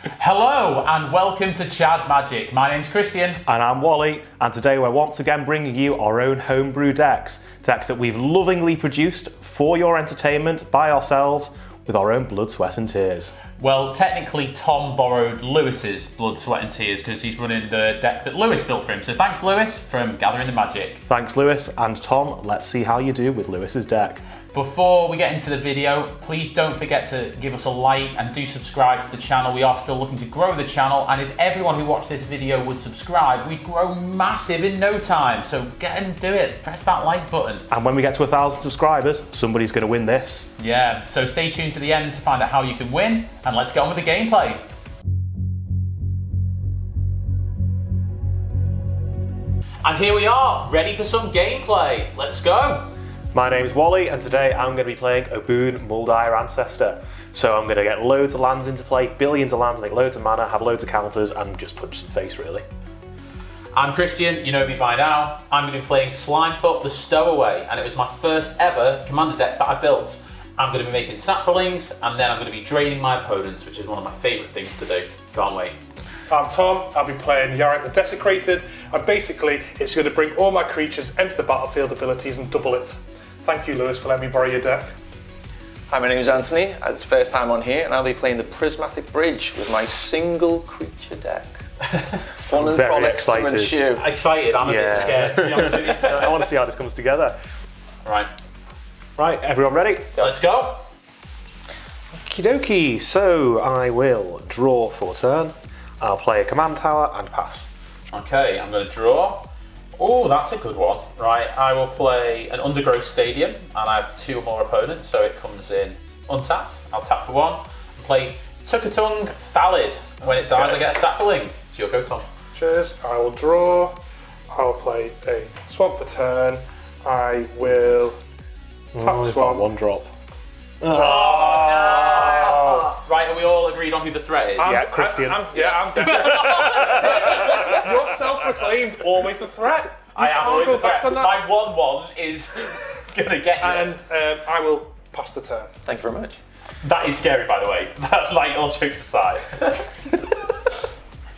Hello and welcome to Chad Magic. My name's Christian. And I'm Wally, and today we're once again bringing you our own homebrew decks that we've lovingly produced for your entertainment by ourselves with our own blood, sweat and tears. Well, technically Tom borrowed Lewis's blood, sweat and tears because he's running the deck that Lewis built for him. So thanks Lewis from Gathering the Magic. Thanks Lewis, and Tom, let's see how you do with Lewis's deck. Before we get into the video, please don't forget to give us a like and do subscribe to the channel. We are still looking to grow the channel, and if everyone who watched this video would subscribe, we'd grow massive in no time. So get and do it. Press that like button. And when we get to 1,000 subscribers, somebody's going to win this. Yeah, so stay tuned to the end to find out how you can win, and let's get on with the gameplay. And here we are, ready for some gameplay. Let's go. My name's Wally, and today I'm going to be playing Obuun Daya Ancestor. So I'm going to get loads of lands into play, billions of lands, make loads of mana, have loads of counters, and just punch some face, really. I'm Christian, you know me by now. I'm going to be playing Slimefoot the Stowaway, and it was my first ever commander deck that I built. I'm going to be making saplings, and then I'm going to be draining my opponents, which is one of my favourite things to do. Can't wait. I'm Tom, I'll be playing Yarok the Desecrated, and basically it's going to bring all my creatures into the battlefield abilities and double it. Thank you Lewis for letting me borrow your deck. Hi, my name is Anthony, it's the first time on here, and I'll be playing the Prismatic Bridge with my single creature deck. Fun and frolic to ensue. Excited, I'm a bit scared to be honest with you. I want to see how this comes together. Right. Right, everyone ready? Let's go. Okie dokie, so I will draw for a turn. I'll play a command tower and pass. Okay, I'm going to draw. Oh, that's a good one. Right, I will play an Undergrowth Stadium, and I have two or more opponents, so it comes in untapped. I'll tap for one and play Tukatung Thallid. When it dies, I get a sapling. It's your go, Tom. Cheers. I will draw. I'll play a swamp for turn. I will tap swamp. One drop. Oh, no. Right, are we all agreed on who the threat is? Yeah, Christian. I'm definitely. You're self-proclaimed always the threat. I am always a threat. On that. My 1/1 is gonna get you. And I will pass the turn. Thank you very much. That is scary, by the way. That's like all jokes aside.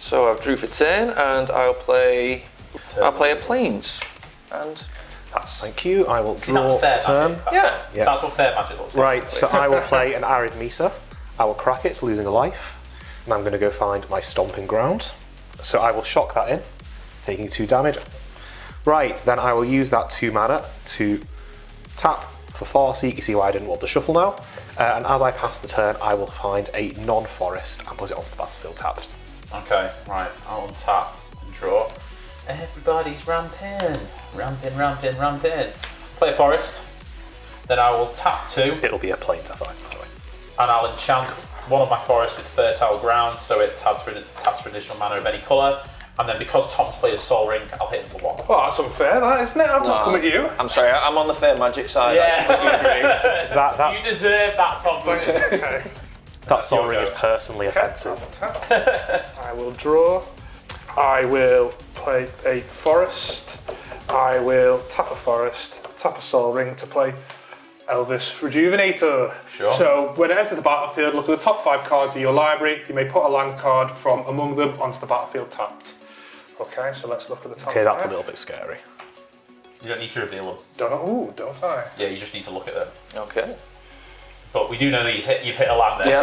So I've drew for turn, and I'll play a Plains, and pass. Thank you. I will See, draw that's fair turn. magic. Yeah. That's what fair magic looks like. Right, so I will play an Arid Mesa. I will crack it, losing a life. And I'm going to go find my Stomping Ground. So I will shock that in, taking 2 damage. Right, then I will use that 2 mana to tap for Farseek. You see why I didn't want to shuffle now. And as I pass the turn, I will find a non-forest and put it onto the battlefield tapped. Okay, right. I'll untap and draw. Everybody's ramping. Ramping. Play a forest. Then I will tap 2. It'll be a plain tap, by the way. And I'll enchant one of my forests with fertile ground, so it taps for additional mana of any colour. And then because Tom's played a Sol Ring, I'll hit him for 1. Well, that's unfair, that isn't it? I'm not coming at you. I'm sorry, I'm on the fair magic side. Yeah. You deserve that, Tom. Okay. That Sol Ring is personally offensive. I will draw. I will play a forest. I will tap a forest, tap a Sol Ring to play Elvis Rejuvenator. Sure. So when it enters the battlefield, look at the top 5 cards of your library. You may put a land card from among them onto the battlefield tapped. Okay, so let's look at the top 5. Okay, that's a little bit scary. You don't need to reveal them. Don't I? Yeah, you just need to look at them. Okay. But we do know that you've hit a land there.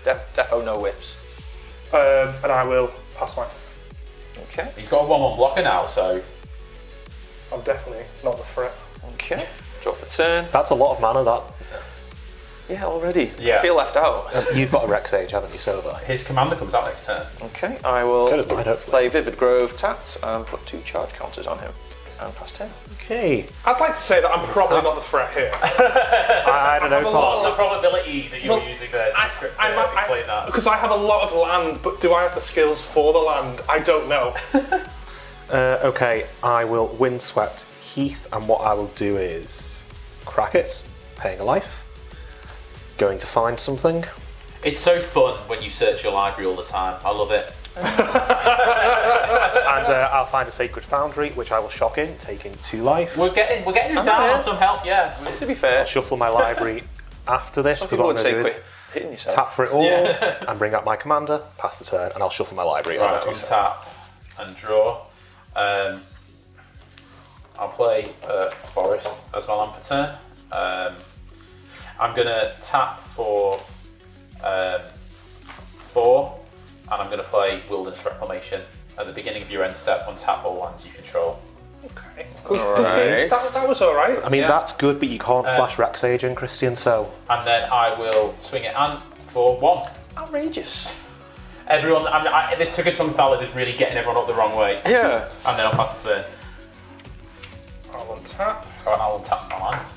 Yeah. Defo no whips. And I will pass my turn. Okay. He's got a 1/1 blocker now, so... I'm definitely not the threat. Okay. Draw for turn. That's a lot of mana, that. Yeah, already. Yeah. I feel left out. You've got a Rex Age, haven't you, Silver? His commander comes out next turn. Okay, I will So does mine, hopefully. play Vivid Grove tapped and put 2 charge counters on him. And pass turn. Okay. I'd like to say that I'm probably not the threat here. I don't know, I'm a Tom. lot What's the probability that you're Well, using there to explain that? Because I have a lot of land, but do I have the skills for the land? I don't know. Okay, I will Windswept Heath, and what I will do is crack it, paying a life, going to find something. It's so fun when you search your library all the time. I love it. And I'll find a Sacred Foundry, which I will shock in, taking 2 life. We're getting him down on some help, yeah. To be fair, I'll shuffle my library after this. some because people what would I'm say gonna do hitting yourself. Tap for it all, and bring out my commander, pass the turn, and I'll shuffle my library. Right, as I do so. untap and draw. I'll play Forest as my land for turn. I'm going to tap for 4, and I'm going to play Wilderness Reclamation. At the beginning of your end step, untap all lands you control. Okay. Alright. That was alright. I mean, Yeah. that's good, but you can't flash Rexage in, Christian, so... And then I will swing it and for 1. Outrageous. Everyone, this took a tongue ballad is really getting everyone up the wrong way. Yeah. And then I'll pass the turn. I'll untap, Oh, and I'll untap my land.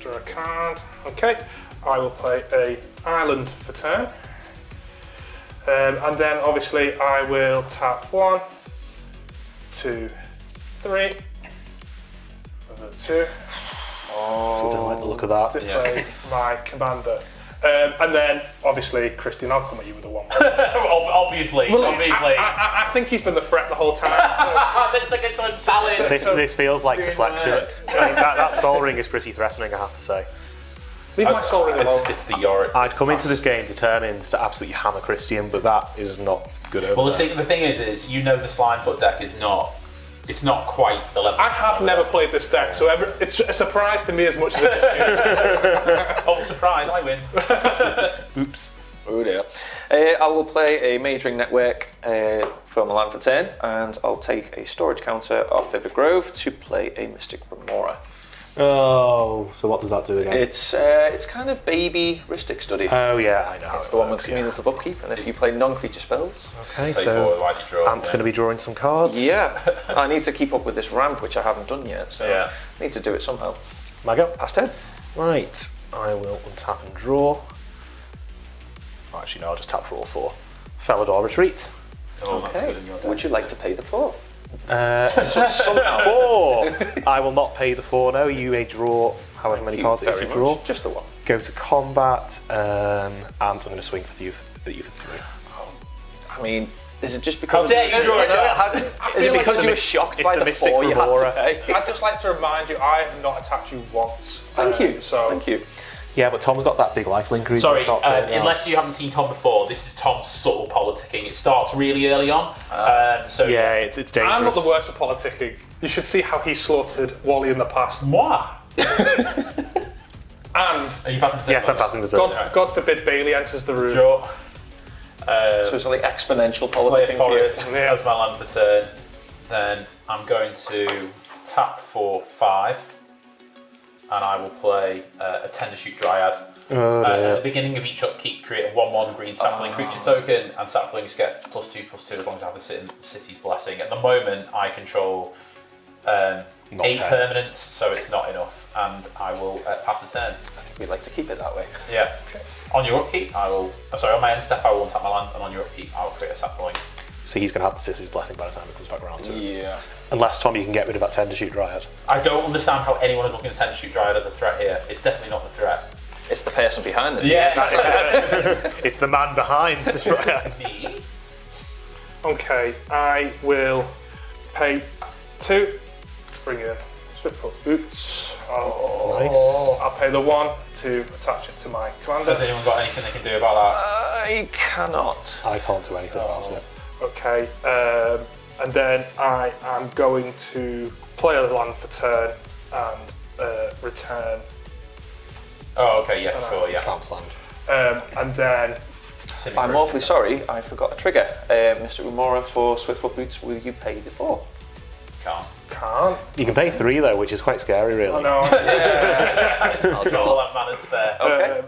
draw a card. Okay. I will play a island for turn. And then obviously I will tap 1, 2, 3. Another 2. I don't like the look of that. To play my commander. And then obviously Christian, I'll come at you with a 1. Obviously. I think he's been the threat the whole time. This took a tongue ballad. This feels like deflection. I mean, that Soul Ring is pretty threatening, I have to say. Leave my soul ring alone. It's the Yarok. I'd come into this game determined to absolutely hammer Christian, but that is not good over Well, there. the thing is, you know, the Slimefoot deck is not. It's not quite the level. I have never played this deck, so it's a surprise to me as much as it is to you. Oh, surprise! I win. Oops. Oh dear. I will play a Majoring Network from a land for turn, and I'll take a storage counter off Vivid Grove to play a Mystic Remora. Oh, so what does that do again? It's kind of baby Rhystic Study. Oh yeah, I know. It's the one with Communals of Upkeep, and if you play non-creature spells... Okay, Play so forward, otherwise you draw. Ant's going to be drawing some cards. Yeah, I need to keep up with this ramp, which I haven't done yet, so I need to do it somehow. My go. Pass turn. Right, I will untap and draw. Oh, actually, no, I'll just tap for all 4. Felidor Retreat. Oh, that's Okay, good in your deck. would you like to pay the 4? Somehow 4! I will not pay the 4, no. You may draw however many cards Very you draw. much. Just the 1. Go to combat, and I'm going to swing for you for 3. I mean, is it just because... How dare you draw a card? Is it like because it's you the were shocked it's by the the Mystic 4 you had Remora. to pay? I'd just like to remind you, I have not attacked you once. Thank you. So Thank you. Yeah, but Tom's got that big lifelink creature. Sorry, it's not fair now. unless you haven't seen Tom before, this is Tom's subtle politicking. It starts really early on. So Yeah, it's dangerous. I'm not the worst for politicking. You should see how he slaughtered Wally in the past. Moi. And Are you passing the turn? Yes, I'm passing the turn. God forbid Bailey enters the room. Draw. So it's like exponential Play a politicking forest here. as my land for turn. Then I'm going to tap for 5. And I will play a Tendershoot Dryad. At the beginning of each upkeep, create a 1/1 green sapling creature token, and saplings get +2/+2 as long as I have the city's blessing. At the moment, I control 8 10. permanents, so it's not enough, and I will pass the turn. We'd like to keep it that way. Yeah. On your upkeep, on my end step, I will untap my lands, and on your upkeep, I will create a sapling. So he's going to have the City's Blessing by the time it comes back around to it. Yeah. Unless, Tom, you can get rid of that Tendershoot Dryad. I don't understand how anyone is looking at Tendershoot Dryad as a threat here. It's definitely not the threat. It's the person behind it. Yeah. It's the man behind the Dryad. Me? Okay, I will pay 2 to bring in Swiftfoot Boots. I'll pay the 1 to attach it to my commander. Has anyone got anything they can do about that? I cannot. I can't do anything about it. Okay, and then I am going to play a land for turn and return. Oh, okay, yeah, sure, yeah. Can't land. And then I'm awfully sorry, I forgot a trigger. Mr. Remora for Swiftfoot Boots, will you pay the 4? Can't. You can pay 3 though, which is quite scary, really. oh no. I'll draw all that mana spare. Okay.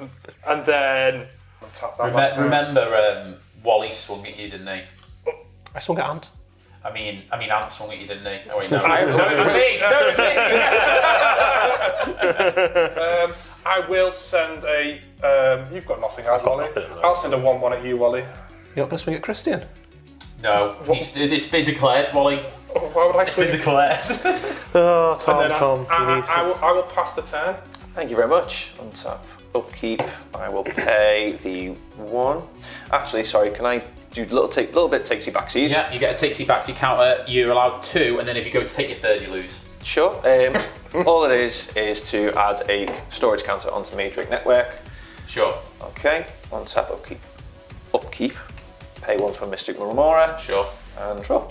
And then tap that last turn. Remember, Wally swung at you, didn't he? I swung at Ant. I mean, Ant swung at you, didn't he? Oh wait, no. I- No, it was me! No, it was me! I will send a. You've got nothing, I've got Wally. nothing at the moment. I'll send a 1/1 at you, Wally. You're not going to swing at Christian? No, it's been declared, Wally. Oh, why would I It's been swing? declared. Oh, Tom, And then Tom, you need to... I will pass the turn. Thank you very much. Untap, upkeep. I will pay the 1. Actually, sorry, can I do little bit takesy backsies? Yeah, you get a takesy backsy counter, you're allowed 2, and then if you go to take your 3rd, you lose. Sure. All it is to add a storage counter onto the Majoring Network. Sure. Okay, 1 tap upkeep. Pay 1 for Mystic Remora. Sure. And draw.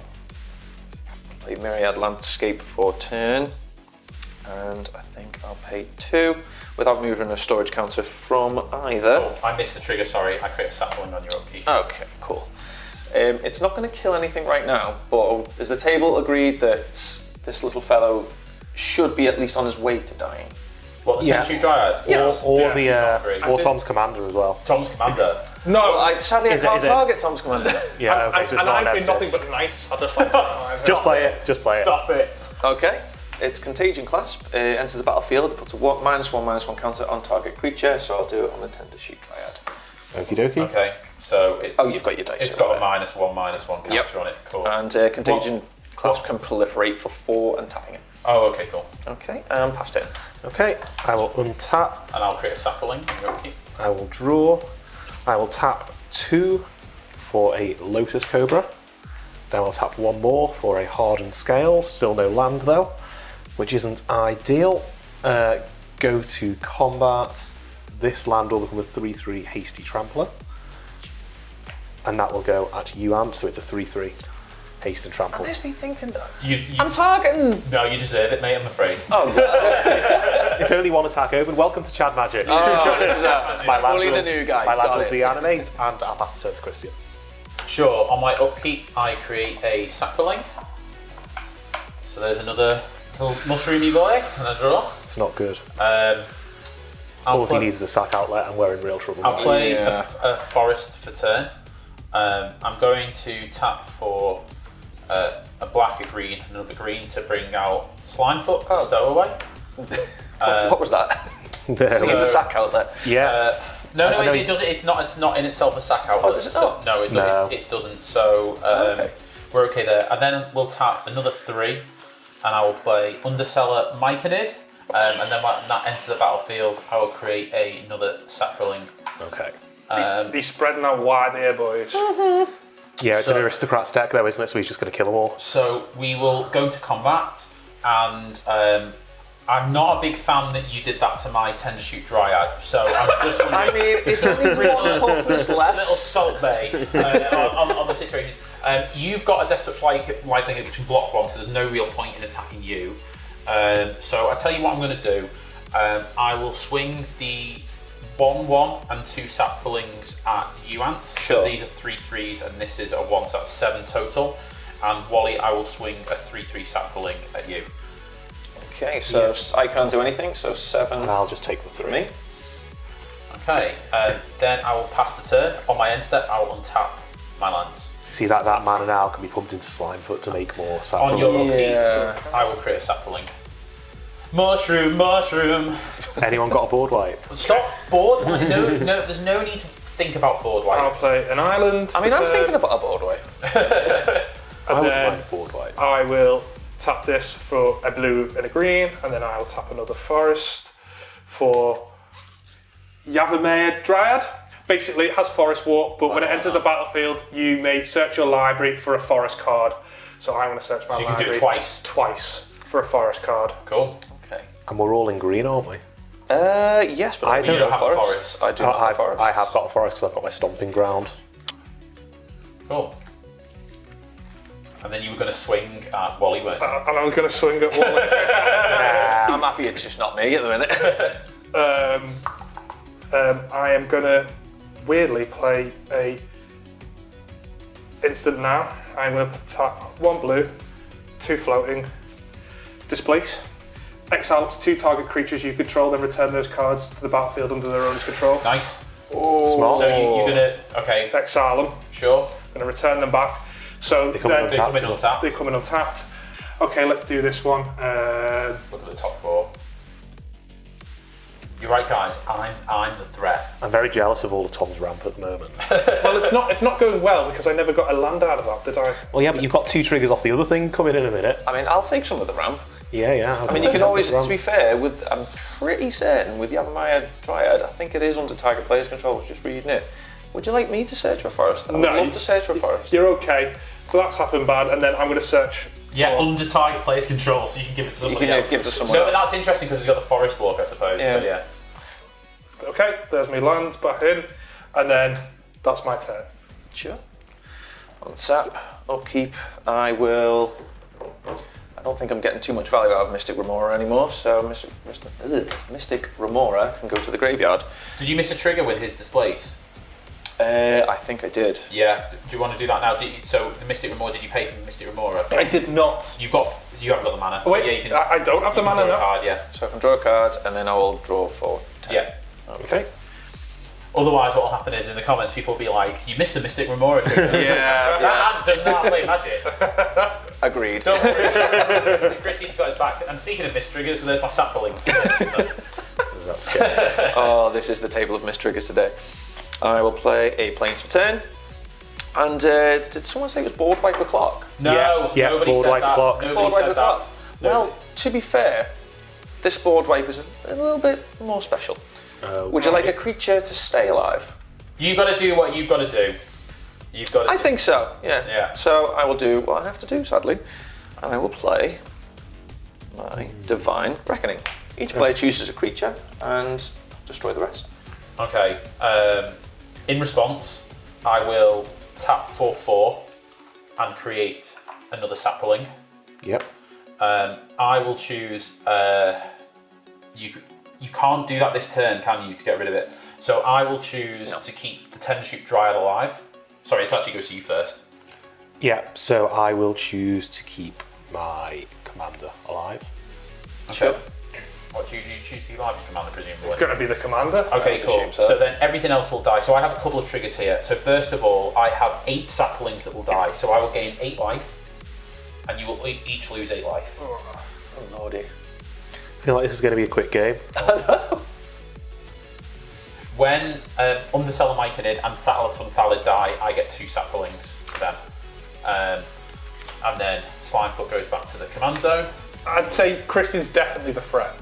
Play Myriad Landscape for turn. And I think I'll pay 2 without moving a storage counter from either. Oh, I missed the trigger, sorry. I create a sapling on your upkeep. Okay, cool. It's not going to kill anything right now, but is the table agreed that this little fellow should be at least on his way to dying? What, the 10-shoot Dryad? Yes. Or Tom's Commander as well. Tom's Commander. No, Well, sadly, I can't target Tom's Commander. Yeah, okay, so it's and not I've been nothing Ancestor. but nice. I just like to Just play it, just play it. Stop it. Okay, it's Contagion Clasp. Enters the battlefield, it puts a -1/-1 counter on target creature, so I'll do it on the 10-shoot Dryad. Okie dokie. Okay, so it's... Oh, you've got your dice. It's got a -1/-1 counter on it. Cool. And Contagion Clasp can proliferate for 4 and tapping it. Oh, okay, cool. Okay, past it. Okay, I will untap. And I'll create a sapling on your upkeep. I will draw. I will tap 2 for a Lotus Cobra. Then I'll tap 1 more for a Hardened Scales. Still no land though, which isn't ideal. Go to combat. This land will become a 3/3 Hasty Trampler. And that will go at UAMP, so it's a 3/3 Haste and Trample. There's me thinking that. You I'm targeting! No, you deserve it, mate, I'm afraid. Oh, It's only 1 attack open. Welcome to Chad Magic. oh this is My land Wally will, the new guy. My land Got will it. deanimate, and I'll pass the turn to Christian. Sure, on my upkeep, I create a sapling. So there's another little mushroomy boy, and I draw. It's not good. I'll All he needs is a sack outlet, and we're in real trouble. I'll play Yeah. a forest for turn. I'm going to tap for a black, a green, another green to bring out Slimefoot, the Stowaway. What was that? There we Needs go. a sack outlet. Yeah. No, I know it doesn't. It's not in itself a sack outlet. does it so- not? No, it No. doesn't. It doesn't. So Okay. we're okay there. And then we'll tap another 3, and I will play Underseller Myconid. And then when that enters the battlefield, I will create another sapling. Okay. He's spreading out wide here, boys. Yeah, it's So- an aristocrat's deck though, isn't it? So he's just going to kill them all. So we will go to combat, and I'm not a big fan that you did that to my 10-shoot Dryad. So I'm just wondering. I mean, it's only 1 toughness a little less. salt bay on the situation. You've got a Death Touch like thing which can block 1, so there's no real point in attacking you. So I tell you what I'm going to do. I will swing the 1/1 and 2 saplings at you, Ants. Sure. So these are 3/3s, and this is a 1, so that's 7 total. And Wally, I will swing a 3/3 sapling at you. Okay, so I can't do anything, so 7 And I'll just take the for 3. me. Okay, then I will pass the turn. On my end step, I will untap my lands. See that mana now can be pumped into Slimefoot to make more On saplings. your upkeep, Yeah. I will create a sapling. Mushroom. Anyone got a board wipe? Stop board. No, there's no need to think about board I'll wipes. play an island. I mean, for I'm turn, thinking about a board wipe. I and would then like board wipe. I will tap this for a blue and a green, and then I will tap another forest for Yavimaya Dryad. Basically, it has Forest Walk, but when it enters the battlefield, you may search your library for a forest card. So I'm going to search my So you can library do it twice. Twice for a forest card. Cool. Okay. And we're all in green, aren't we? Yes, but I I don't don't have a have forest. forest. I do not have a forest. I have got a forest because I've got my stomping ground. Cool. And then you were going to swing at Wally, weren't you? And I was going to swing at Wally. I'm happy it's just not me at the minute. I am going to weirdly play a instant now. I'm going to tap 1 blue, 2 floating, displace. Exile up to 2 target creatures you control, then return those cards to the battlefield under their owner's control. Nice. Smart. So you're going to... Okay, Exile them, sure. going to return them back. So They come then in They come in untapped. they come in untapped. Okay, let's do this one. Look at the top 4. You're right, guys. I'm the threat. I'm very jealous of all of Tom's ramp at the moment. Well, it's not going well because I never got a land out of that, did I? Well, yeah, but you've got 2 triggers off the other thing coming in a minute. I mean, I'll take some of the ramp. Yeah. I mean, you can always, to be fair, I'm pretty certain with Yavimaya Dryad, I think it is under target player's control. I was just reading it. Would you like me to search for a forest? I would love to search for a forest. You're okay. So that's happened bad, and then I'm going to search. Yeah, under target player's control, so you can give it to somebody can else. give it to someone So else. that's interesting because he's got the forest walk, I suppose. Yeah. But yeah. Okay, Okay, there's my land back in, and then that's my turn. Sure. Unsap, upkeep. I don't think I'm getting too much value out of Mystic Remora anymore, so Mystic Remora can go to the graveyard. Did you miss a trigger with his displays? I think I did. Yeah. Do you want to do that now? So the Mystic Remora, did you pay for the Mystic Remora? I did not. You haven't got the mana. Wait, so yeah, I don't have the mana draw a now. card, yeah. So I can draw a card, and then I will draw for 10. Yeah. Okay. Otherwise, what will happen is in the comments, people will be like, "You missed the Mystic Remora trigger." Yeah. That does not play Magic. Agreed. Don't worry. Chrissy's got his back. And speaking of missed triggers, so there's my sapling. That's scary. Oh, this is the table of missed triggers today. I will play a Plains for 10. And did someone say it was board wipe o'clock? No, Yeah, nobody board said wipe that. clock. Nobody Board wipe said o'clock. that. Well, to be fair, this board wipe is a little bit more special. Would you like a creature to stay alive? You got to do what you've got to do. You've got to. I think so, yeah. Yeah. So I will do what I have to do, sadly. And I will play my Divine Reckoning. Each player chooses a creature and destroy the rest. Okay. In response, I will tap 4/4 and create another sapling. Yep. I will choose. You can't do that this turn, can you? To get rid of it. So I will choose to keep the 10-shoot Dryad alive. Sorry, it actually goes to you first. Yeah, so I will choose to keep my commander alive. Okay. What do you choose to keep alive, your commander, presumably? Going to be the commander. Okay, cool. assume so. So then everything else will die. So I have a couple of triggers here. So first of all, I have 8 saplings that will die. So I will gain 8 life, and you will each lose 8 life. Oh, lordy. I feel like this is going to be a quick game. When Underseller Myconid and Thalaton Thalid die, I get 2 saplings then. And then Slimefoot goes back to the command zone. I'd say Christy's definitely the threat.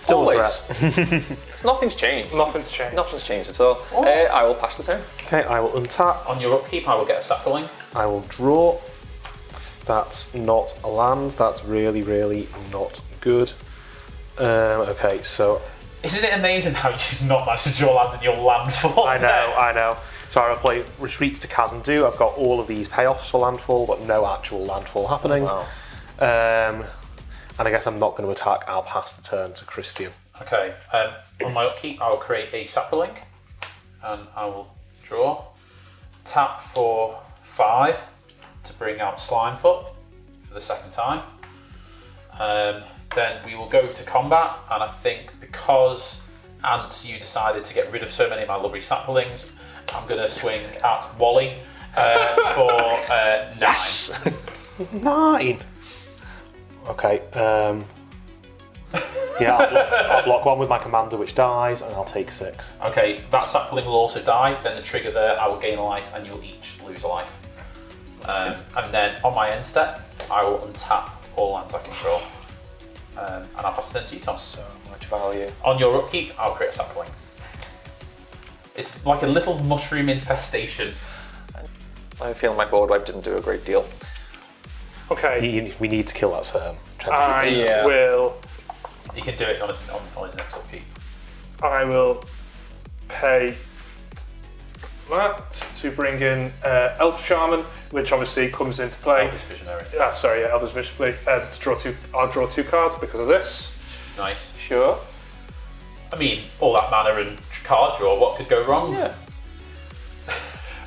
Still Always. a threat. Nothing's changed. Nothing's changed. Nothing's changed at all. I will pass the turn. Okay, I will untap. On your upkeep, I will get a sapling. I will draw. That's not a land. That's really, really not good. Okay, so Isn't it amazing how you've not managed to draw lands in your landfall? I know. So I will play Retreats to Kazandu. I've got all of these payoffs for landfall, but no actual landfall happening. Wow. And I guess I'm not going to attack. I'll pass the turn to Christian. Okay, on my upkeep, I will create a sapling, and I will draw. Tap for 5 to bring out Slimefoot for the second time. Then we will go to combat, and I think because Ant, you decided to get rid of so many of my lovely saplings, I'm going to swing at Wally for 9. 9. Okay. Yeah, I'll block 1 with my commander, which dies, and I'll take 6. Okay, that sapling will also die. Then the trigger there, I will gain a life, and you'll each lose a life. And then on my end step, I will untap all lands I control. And I'll pass it then to you, Tom. So much value. On your upkeep, I'll create a sapling. It's like a little mushroom infestation. I feel my board wipe didn't do a great deal. Okay. We need to kill that sperm. I will. You can do it on his next upkeep. I will pay that to bring in Elf Shaman, which obviously comes into play. Elvis Visionary. Elvis Visionary. To draw 2. I'll draw 2 cards because of this. Nice. Sure. I mean, all that mana and card draw, what could go wrong? Yeah.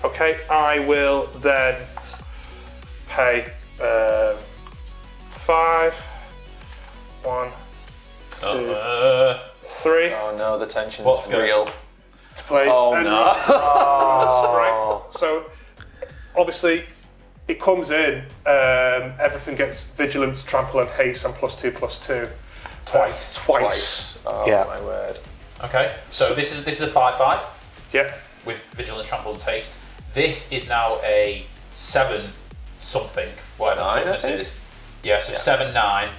Okay, I will then pay 5. 1, 2, 3 Oh no, the tension What's is going- real. to play. Oh no. Right. So obviously it comes in. Everything gets vigilance, trample, and haste, and +2/+2 twice. Oh Yeah. my word. Okay, so this is a 5/5 Yeah. with Vigilance, Trample, and Haste. This is now a 7 something, whatever the 9, I toughness think? is. Yeah, so 7/9,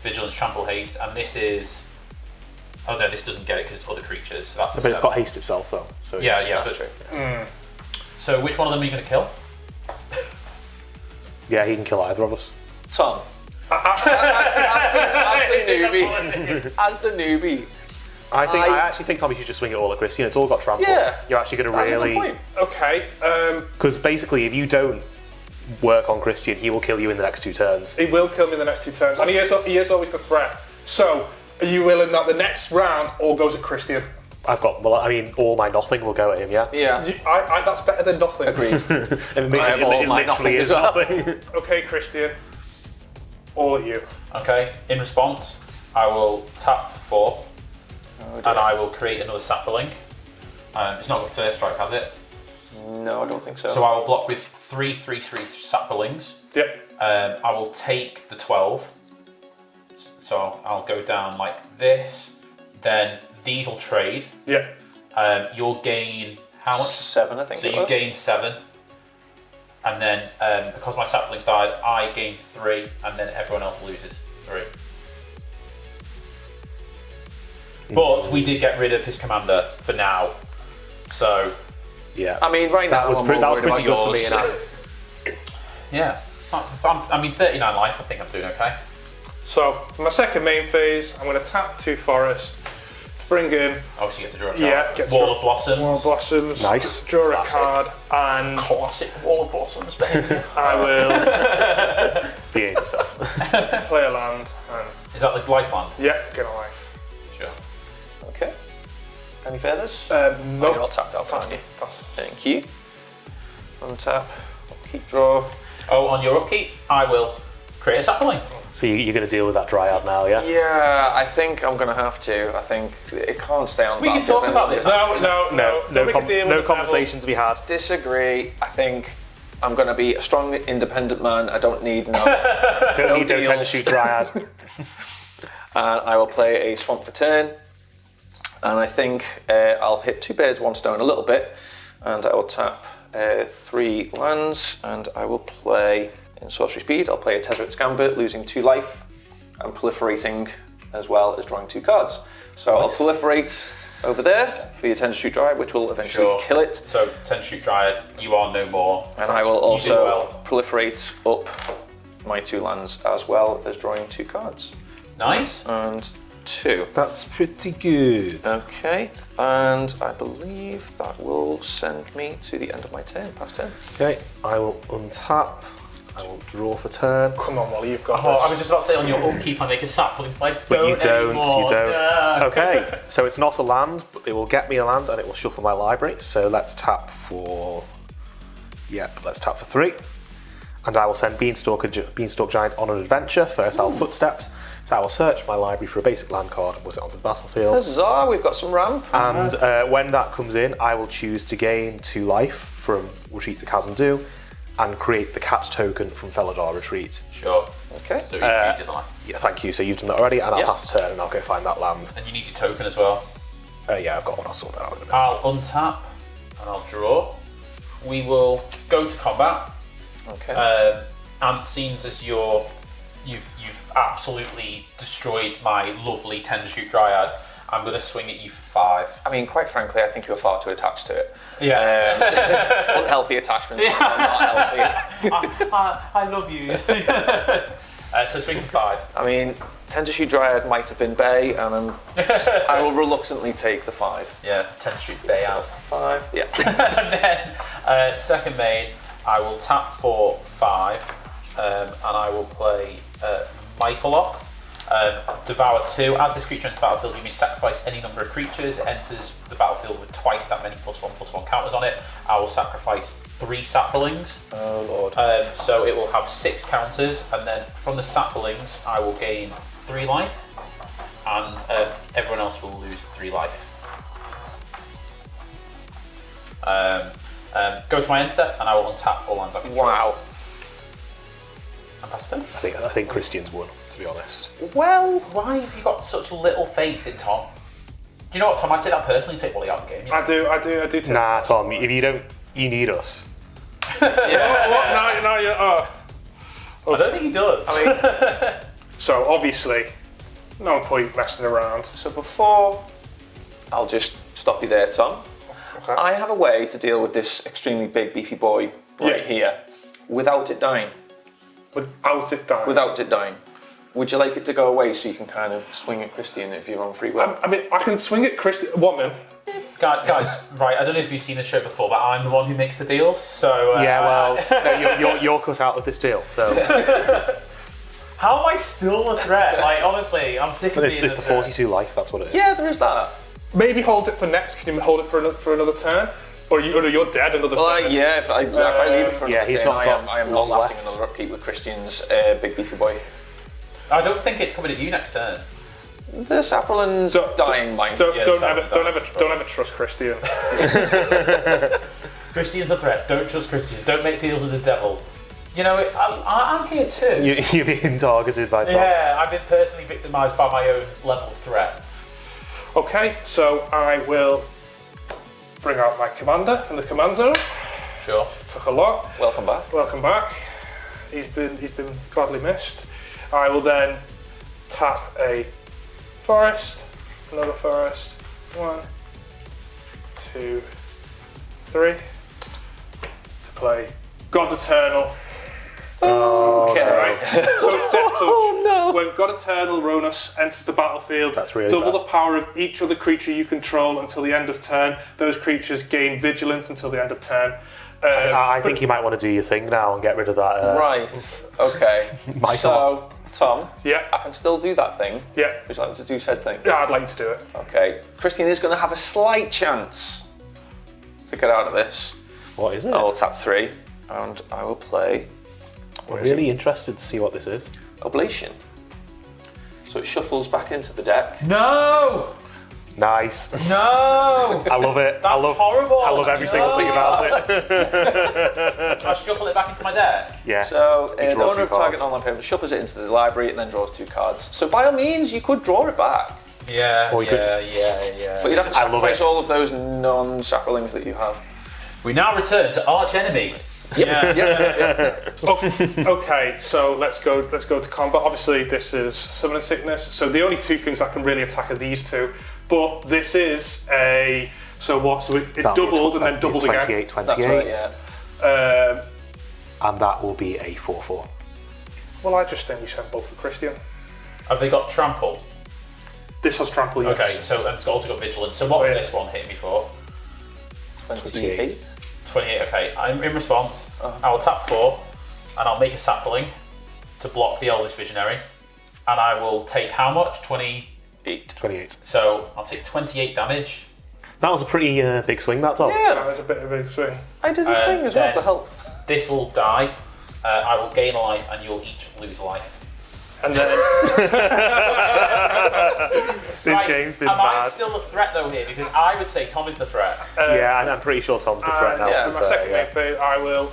Vigilance, Trample, Haste, and this is. Oh no, this doesn't get it because it's other creatures. So that's a But 7. it's got haste itself, though. So Yeah, That's but, true. So which one of them are you going to kill? Yeah, he can kill either of us. Tom. As the newbie, I actually think Tommy should just swing it all at Christian. It's all got trample. Yeah. You're actually going to really... Okay. Because basically, if you don't work on Christian, he will kill you in the next 2 turns. He will kill me in the next 2 turns, and he is always the threat. So, are you willing that the next round all goes at Christian? I've got, well, I mean, all my nothing will go at him, yeah? Yeah. That's better than nothing. Agreed. I have all my nothing as well. nothing. Okay, Christian. All at you. Okay, in response, I will tap for 4, and I will create another sapling. It's not got first strike, has it? No, I don't think so. So I will block with 3 saplings. Yep. I will take the 12. So I'll go down like this. Then these will trade. Yep. You'll gain how much? 7, I think. So you gain 7. And then because my saplings died, I gain 3, and then everyone else loses 3. But we did get rid of his commander for now. So Yeah. I mean, right now, that was I'm pretty more worried good about for me. yours. And yeah, I mean 39 life. I think I'm doing okay. So, for my second main phase, I'm going to tap 2 forest to bring in. Obviously, you get to draw a card. Yeah, get to Wall draw- of Blossoms. Wall of Blossoms. Nice. Draw a Classic. card, and Classic Wall of Blossoms, baby. I will behave yourself. play a land. And Is that the life land? yeah, get a life. Sure. Okay. Any feathers? No. You're not tapped out, aren't you? Thank you. Untap. Keep draw. Oh, on your upkeep, I will create a sapling. So you're going to deal with that dryad now, yeah? Yeah, I think I'm going to have to. I think it can't stay on the We can battlefield talk about any this. longer. No. Don't make a deal with no the conversation to be had. Disagree. I think I'm going to be a strong, independent man. I don't need no. Don't need deals. to shoot dryad. And I will play a swamp for turn. And I think I'll hit 2 birds, 1 stone a little bit. And I will tap 3 lands. And I will play, in sorcery speed, I'll play a Tezzeret Gambit, losing 2 life. And proliferating as well as drawing 2 cards. So I'll proliferate over there for your 10 to shoot Dryad, which will eventually kill it. So 10 shoot Dryad, you are no more. And I will You do also well. proliferate up my 2 lands as well as drawing 2 cards. Nice. And 2. That's pretty good. Okay, and I believe that will send me to the end of my turn, past turn. Okay, I will untap. I will draw for turn. Come on, Wally, you've got Oh, this. I was just about to say on your upkeep I make a sapling. Like, But you don't, anymore. you don't. Yeah. Okay, so it's not a land, but it will get me a land and it will shuffle my library. So let's tap for... Yep, let's tap for 3. And I will send Beanstalk Giant on an adventure. First I'll footsteps. So I will search my library for a basic land card, was it onto the battlefield. Huzzah, we've got some ramp. And when that comes in, I will choose to gain 2 life from Retreat to Khazan-dû and create the catch token from Felidar Retreat. Sure. Okay. So he's needed life. Yeah, thank you. So you've done that already, and I'll Yep. pass turn and I'll go find that land. And you need your token as well. Yeah, I've got one. I'll sort that out in a minute. I'll untap and I'll draw. We will go to combat. Okay. And seems as you've absolutely destroyed my lovely 10 to shoot Dryad, I'm going to swing at you for 5. I mean, quite frankly, I think you're far too attached to it. Yeah. Unhealthy attachments are not healthy. I love you. So swing for 5. I mean, 10 to shoot Dryad might have been Bay, and I will reluctantly take the 5. Yeah, 10 to shoot Bay out. 5? Yeah. And then second main, I will tap for 5, and I will play Michaeloth. Devour 2. As this creature enters the battlefield, you may sacrifice any number of creatures. It enters the battlefield with twice that many +1/+1 counters on it. I will sacrifice 3 saplings. Oh, Lord. So it will have 6 counters, and then from the saplings, I will gain 3 life, and everyone else will lose 3 life. Go to my end step, and I will untap all lands I control. Wow. And pass turn. I think Christian's won, to be honest. Well, why have you got such little faith in Tom? Do you know what, Tom? I'd take that personally, take Wally out of the game. I do. Take Nah, Tom, if you don't, you need us. What? Now you're. Oh. I don't think he does. I mean, So obviously, no point messing around. so before, I'll just stop you there, Tom. Okay. I have a way to deal with this extremely big, beefy boy right here without it dying. Without it dying. Without it dying. Would you like it to go away so you can kind of swing at Christian if you're on free will? I mean, I can swing at Christian. What, man? Guys, right, I don't know if you've seen the show before, but I'm the one who makes the deals, so... Yeah, well, no, you're cut out of this deal, so... How am I still a threat? Like, honestly, I'm sick of being It's the 42 life, that's what it is. Yeah, there is that. Maybe hold it for next. Can you hold it for another turn? Or you're dead another turn? Yeah, if I leave it for another he's turn, not got I am not long lasting left. another upkeep with Christian's big beefy boy. I don't think it's coming at you next turn. The Saprolin's dying might. Don't Yeah, ever trust Christian. Christian's a threat. Don't trust Christian. Don't make deals with the devil. You know, I'm here too. You're being targeted by Tom. Yeah, I've been personally victimised by my own level of threat. Okay, so I will bring out my commander from the command zone. Sure. Took a lot. Welcome back. Welcome back. He's been gladly missed. I will then tap a forest, another forest. 1, 2, 3. To play God Eternal. Okay. Right. So it's Death Touch. When God Eternal Ronus enters the battlefield, That's really double bad. the power of each other creature you control until the end of turn. Those creatures gain vigilance until the end of turn. I think you might want to do your thing now and get rid of that. Right. Okay. So, Tom, Yeah, I can still do that thing. yeah. Would you like to do said thing? Yeah, I'd like you to do it. Okay. Christian is going to have a slight chance to get out of this. What is it? I will tap 3, and I will play I'm really interested to see what this is. Oblation. So it shuffles back into the deck. No! Nice. No! I love it. That's horrible. I love every single thing about it. I shuffle it back into my deck. Yeah. So the draws owner of 2 target cards. online opponent shuffles it into the library and then draws 2 cards. So by all means, you could draw it back. Yeah, Or you could- yeah. But you'd have to I love sacrifice it. all of those non-saprolings that you have. We now return to Arch Enemy. Yep. Okay, so let's go to combat. Obviously, this is Summon and Sickness. So the only 2 things I can really attack are these 2. But this is a so it doubled and then doubled again. 28, 28. That's right, yeah. And that will be a 4/4. Well, I just think we sent both for Christian. Have they got trample? This has trample. Yes. Okay, so and it's also got vigilance. So what's this one hitting me for? 28. 28. Okay, I'm in response. I will tap 4, and I'll make a sapling to block the Eldest Visionary, and I will take how much? 28. 28. So I'll take 28 damage. That was a pretty big swing, that, Tom. Yeah, That was a bit of a swing. I did the thing as well to help. This will die. I will gain a life, and you'll each lose a life. And then This game's been am I bad. still a threat though here? Because I would say Tom is the threat. Yeah, I'm pretty sure Tom's the threat now. yeah, to be my fair, second yeah. main phase, I will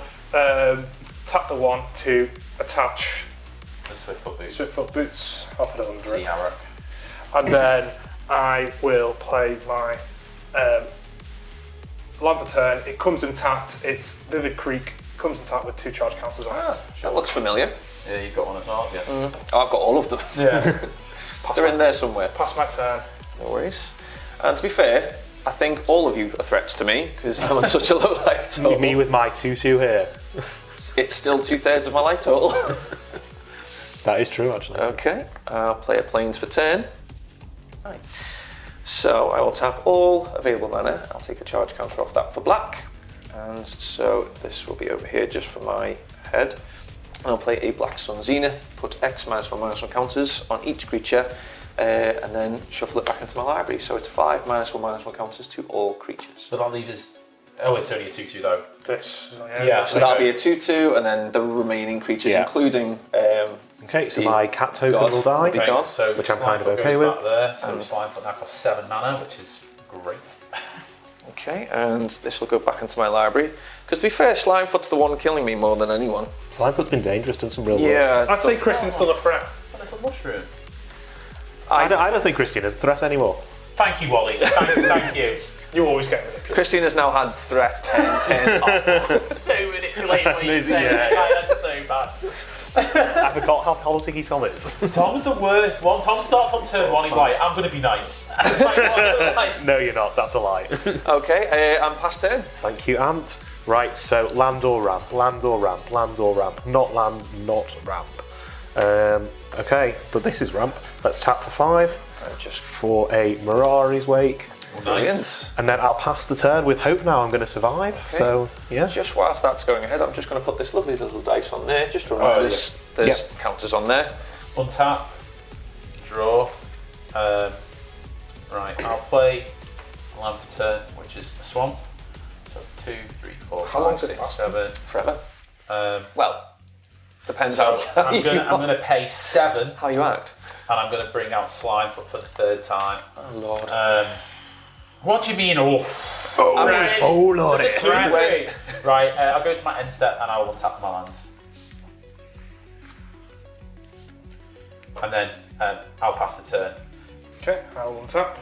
tap the 1 to attach The Swiftfoot boots. Swiftfoot Boots. I'll put it under To it. Yarok. And then I will play my Land for turn. It comes in tapped. It's Vivid Creek. Comes in tapped with 2 charge counters on it. That looks familiar. Yeah, you've got one as well. Yeah. Oh, I've got all of them. Yeah. They're in there somewhere. Pass my turn. No worries. And to be fair, I think all of you are threats to me because I'm on such a low life total. Me with my 2/2 here. It's still 2/3 of my life total. That is true, actually. Okay, I'll play a Plains for turn. Right. So I will tap all available mana. I'll take a charge counter off that for black. And so this will be over here just for my head. And I'll play a Black Sun Zenith, put X -1/-1 counters on each creature, and then shuffle it back into my library. So it's 5 -1/-1 counters to all creatures. But that leaves us. Oh, it's only a 2/2 though. This. Yeah. So that'll be a 2/2, and then the remaining creatures, Yeah. including Okay, so the my cat token god will die. will be gone. So Which I'm kind of Slimefoot okay goes with. back there. So Slimefoot now costs 7 mana, which is great. Okay, and this will go back into my library. Because to be fair, Slimefoot's the one killing me more than anyone. Slimefoot's been dangerous, done some real work. Yeah, I'd say Christian's still a threat. A little mushroom. I don't think Christian is a threat anymore. Thank you, Wally. Thank you. You always get manipulated. Christine has now had threat 10. So manipulating what you say. Yeah. That's so bad. I forgot how politicky Tom is. Tom's the worst one. Tom starts on turn 1, he's like, I'm going to be nice. It's like, what? Like, No, you're not. That's a lie. Okay, I'm past turn. Thank you, Ant. Right, so land or ramp, land or ramp, land or ramp. Not land, not ramp. Okay, but this is ramp. Let's tap for 5. Just For a Mirari's Wake. Nice. And then I'll pass the turn with hope now I'm going to survive. Okay. So, yeah. Just whilst that's going ahead, I'm just going to put this lovely little dice on there, just to remind us there's counters on there. Untap, draw. Right, I'll play a land for turn, which is a swamp. So 2, 3, 4, How 5, long's it 6, last? 7. Forever. Well, Depends so how I'm gonna pay 7, how you act. and I'm gonna bring out Slimefoot for the 3rd time. Oh Lord. What do you mean? Oof. Lord. Just a 2-3. Right, I'll go to my end step and I will untap my lands. And then I'll pass the turn. Okay, I will untap.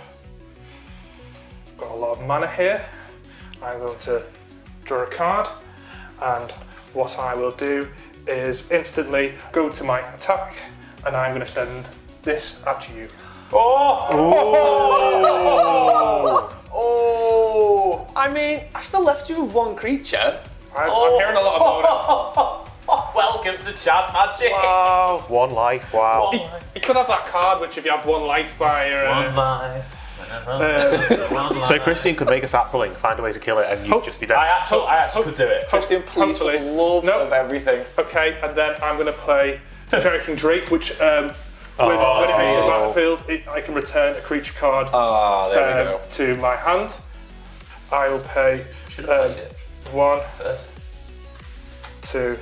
Got a lot of mana here. I'm going to draw a card, and what I will do is instantly go to my attack, and I'm going to send this at you. Oh! I mean, I still left you with 1 creature. I'm hearing a lot about Welcome to Chat Magic. Wow. 1 life, wow. it. You could have that card, which if you have 1 life by your... One life. So Christian could make a sapling, find a way to kill it, and you'd just be dead. I actually could do it. Christian, please, for the love of everything. Okay, and then I'm going to play Cherokee Drake, which when it enters the battlefield, I can return a creature card There we go. to my hand. I will pay Should have played it 1, first. 2.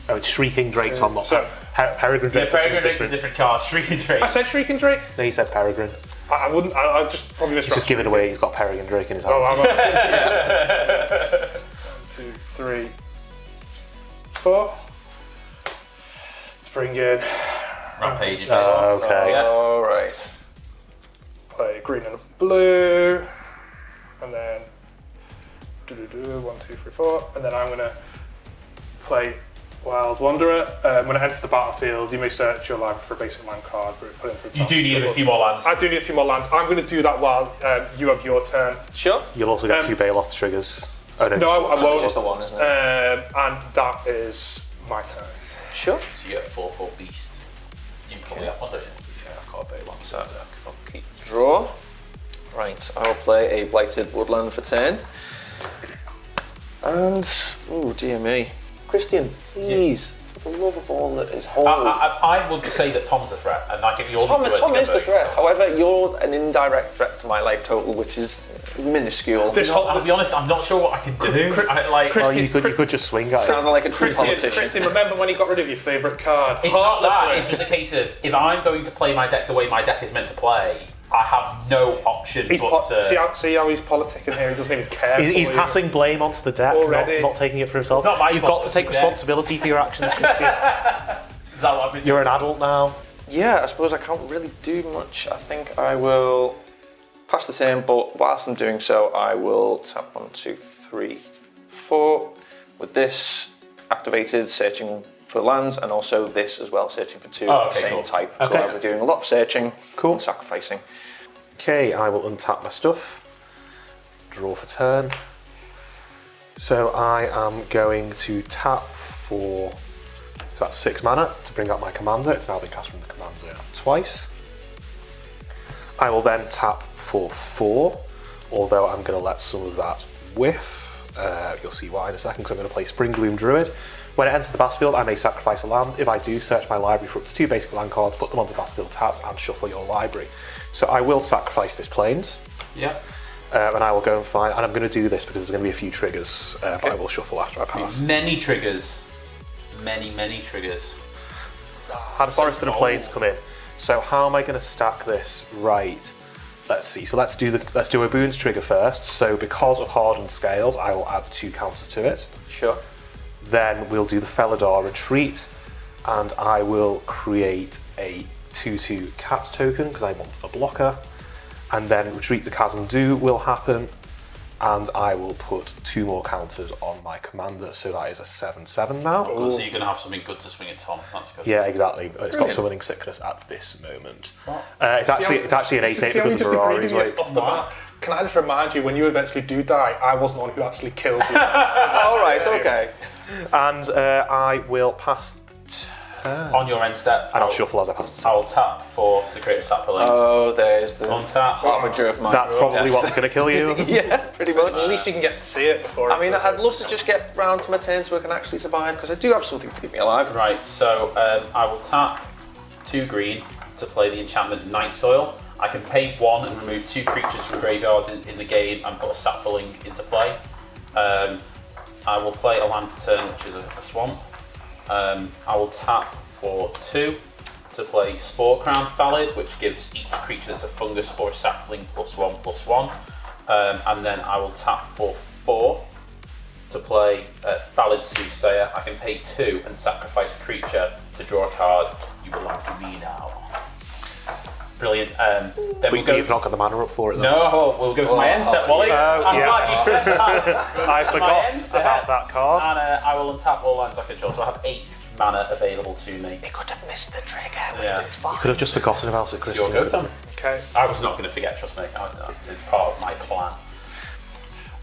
Oh, it's Shrieking Drake's on So- Peregrine Yeah, Drake. Peregrine Drake's a different card. Shrieking Drake. I said Shrieking Drake. No, you said Peregrine. I wouldn't. I just probably He's misread. just giving away he's got Peregrine Drake in his hand. Oh, I'm 1, 2, 3, 4. Let's bring in Rampage in okay. Yeah. All right. play green and blue, and then 1, 2, 3, 4, and then I'm gonna play Wild Wanderer. When it enters the battlefield, you may search your library for a basic land card, but put it into the You top. do need a few more lands. I do need a few more lands. I'm going to do that while you have your turn. Sure. You'll also get 2 Baloth triggers. Oh, No, I It's won't. just the one, isn't it? And that is my turn. Sure. So you get 4/4 beast. You can probably have one, don't you? Yeah, I've got a big one, so I'll keep draw. Right, I'll play a Blighted Woodland for 10. And, oh dear me. Christian, please, for the love of all that is holy. I would say that Tom's the threat, and I think you all need to work Tom is together. the threat. However, you're an indirect threat to my life total, which is minuscule. I'll be honest, I'm not sure what I can do. Oh, you could just swing at it. Sounded like a true politician. Christian, remember when you got rid of your favourite card? It's not that, Heartlessly. it's just a case of, if I'm going to play my deck the way my deck is meant to play, I have no option but to... See how he's politicking here, he doesn't even care. He's for you. passing blame onto the deck, Already. not taking it for himself. It's not my You've fault, got to take it's the deck. responsibility for your actions, Christian. Is that what I've been You're doing? an adult now. Yeah, I suppose I can't really do much. I think I will pass the turn, but whilst I'm doing so, I will tap 1, 2, 3, 4. With this activated, searching for lands, and also this as well, searching for 2 of the same type. So Okay. I'll be doing a lot of searching and sacrificing. Okay, I will untap my stuff. Draw for turn. So I am going to tap for... So that's 6 mana to bring out my commander. It's now been cast from the command zone twice. I will then tap for 4, although I'm going to let some of that whiff. You'll see why in a second, because I'm going to play Springbloom Druid. When it enters the battlefield, I may sacrifice a land. If I do, search my library for up to 2 basic land cards, put them onto the battlefield tab, and shuffle your library. So I will sacrifice this Plains. Yeah. And I will go and find, and I'm going to do this because there's going to be a few triggers, but I will shuffle after I pass. Many triggers. Many triggers. Had Forest and Plains come in. So how am I going to stack this? Right. Let's see. So let's do Obuun's trigger first. So because of Hardened Scales, I will add 2 counters to it. Sure. Then we'll do the Felidar Retreat, and I will create a 2/2 Cats token because I want a blocker. And then Retreat the Chasm Do will happen, and I will put 2 more counters on my commander, so that is a 7/7 now. Oh, so you're going to have something good to swing at Tom. That's good. Yeah, exactly. It's got Summoning Sickness at this moment. It's actually an 8/8 See how we because of just agreed Mirari's with Wake. you off the bat? Can I just remind you, when you eventually do die, I wasn't the one who actually killed you. All right, okay. And I will pass turn. On your end step, And I'll shuffle as I pass the turn. I will tap for to create a sapling. Oh, there's the Untap. harbinger of my That's probably death. what's going to kill you. Yeah, pretty much. At least you can get to see it before. I mean, I'd love to just get round to my turn so I can actually survive, because I do have something to keep me alive. Right, so I will tap 2 green to play the enchantment Night Soil. I can pay 1 and remove 2 creatures from graveyards in the game and put a sapling into play. I will play a land for turn, which is a swamp. I will tap for 2 to play Spore Crown Valid, which gives each creature that's a fungus or a sapling +1/+1. And then I will tap for 4 to play Valid Soothsayer. I can pay 2 and sacrifice a creature to draw a card. You belong to me now. Brilliant. Then we'll go. You've not got the mana up for it, though. No, we'll go to my end step, Wally. I'm glad you said that. I forgot about that card. And I will untap all lands I control, so I have 8 mana available to me. They could have missed the trigger. Yeah. You could have just forgotten about it, It's Christian. your go, Tom. Okay. I was not going to forget, trust me. It's part of my plan.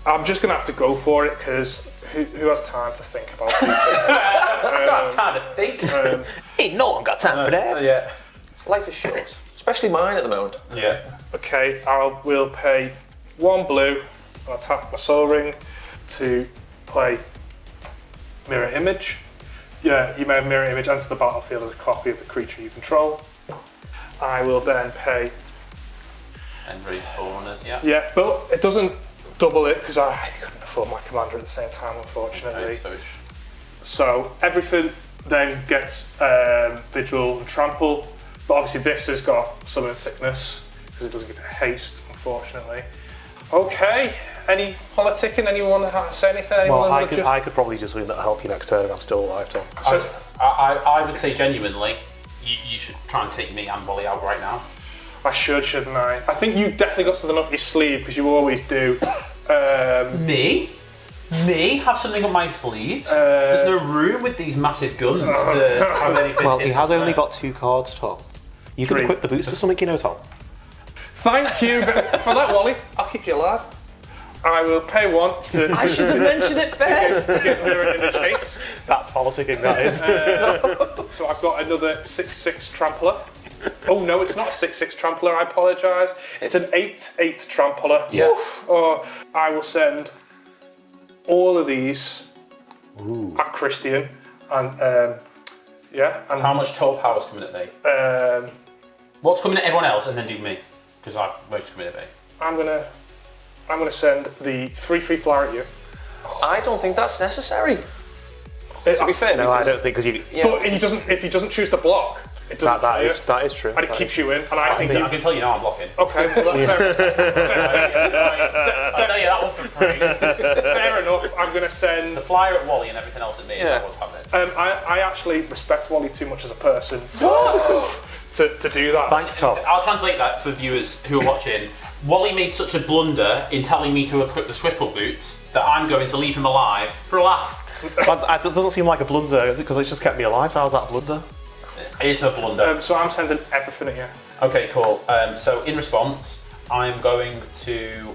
I'm just going to have to go for it because who has time to think about these things? I don't have time to think. Ain't no one got time for that. Yeah. Life is short, especially mine at the moment. Yeah. Okay, I will pay 1 blue. I'll tap my Soul Ring to play Mirror Image. Yeah, you may have Mirror Image enter the battlefield as a copy of the creature you control. I will then pay. And raise Forerunners, yeah. Yeah, but it doesn't double it because I couldn't afford my commander at the same time, unfortunately. Okay, so it's So everything then gets Vigil and Trample, but obviously this has got Summon Sickness because it doesn't give it haste, unfortunately. Okay, any politicking? Anyone want to say anything? Well, Anyone I could probably just help you next turn if I'm still alive, Tom. So, I would say genuinely, you should try and take me and Wally out right now. I shouldn't I? I think you definitely got something up your sleeve because you always do. Me? Me? Have something on my sleeves? There's no room with these massive guns to have anything. Well, he has in only there. got 2 cards, Tom. You could 3. equip the boots or something, you know, Tom. Thank you for that, Wally. I'll keep you alive. I will pay 1 to. I should have mentioned it first. to give Mirror Image haste. That's politicking, that is. So I've got another 6/6 Trampler. Oh no, it's not a 6/6 Trampler, I apologise. It's an 8/8 Trampler. Yes. Oh, I will send all of these at Christian and yeah. And How much total power's coming at me? What's coming at everyone else and then do me? Because I've most coming at me. I'm gonna send the 3/3 flower at you. I don't think that's necessary. To be fair, No, I because- don't think, because you... Yeah. But if he doesn't choose to block, it doesn't play it. That is true. And it keeps you in, and I think I can tell you now I'm blocking. okay, well, I'll tell you that one for free. fair enough. I'm going to send. The flyer at Wally and everything else at me is what's happening. I actually respect Wally too much as a person to do that. Thanks, Tom. I'll translate that for viewers who are watching. Wally made such a blunder in telling me to equip the Swiftfoot boots that I'm going to leave him alive for a laugh. That doesn't seem like a blunder, because it's just kept me alive, so how's that a blunder? It's a blunder. So I'm sending everything at you. Okay, cool. So in response, I'm going to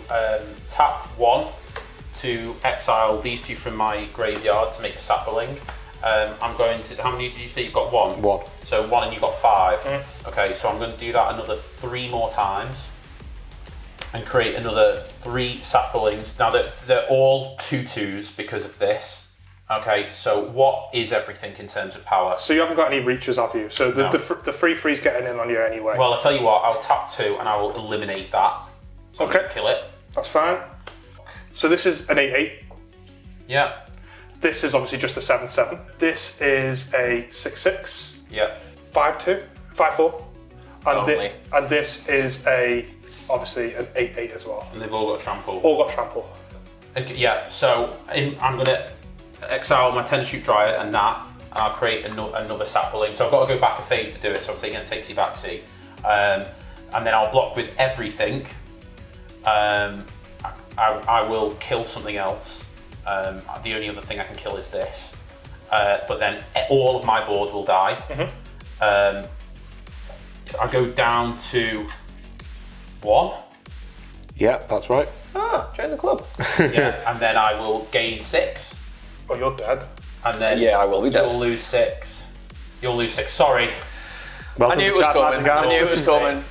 tap 1 to exile these 2 from my graveyard to make a sapling. I'm going to. How many did you say you've got? 1. 1. So 1 and you've got 5. Okay, so I'm going to do that another 3 more times and create another 3 saplings. Now they're all 2/2s because of this. Okay, so what is everything in terms of power? So you haven't got any reaches, have you? So the No. the 3/3's getting in on you anyway. Well, I'll tell you what, I'll tap 2 and I will eliminate that. So I'm Okay. gonna kill it. That's fine. So this is an 8/8. Yeah, This is obviously just a 7/7. This is a 6/6. yeah. 5/2. 5/4. Only. And this is obviously an 8/8 as well. And they've all got trample. All got trample. Okay, yeah, so I'm gonna exile my 10-shoot Dryad and that, and I'll create another sapling. So I've got to go back a phase to do it, so I'm taking a takesy backsy. And then I'll block with everything. I will kill something else. The only other thing I can kill is this. But then all of my board will die. So I go down to 1. Yeah, that's right. Join the club. Yeah, and then I will gain 6. Oh, you're dead. And then Yeah, I will be dead. you'll lose 6. You'll lose 6. Sorry. Welcome I knew to it was Chat coming. Magic I knew it was coming.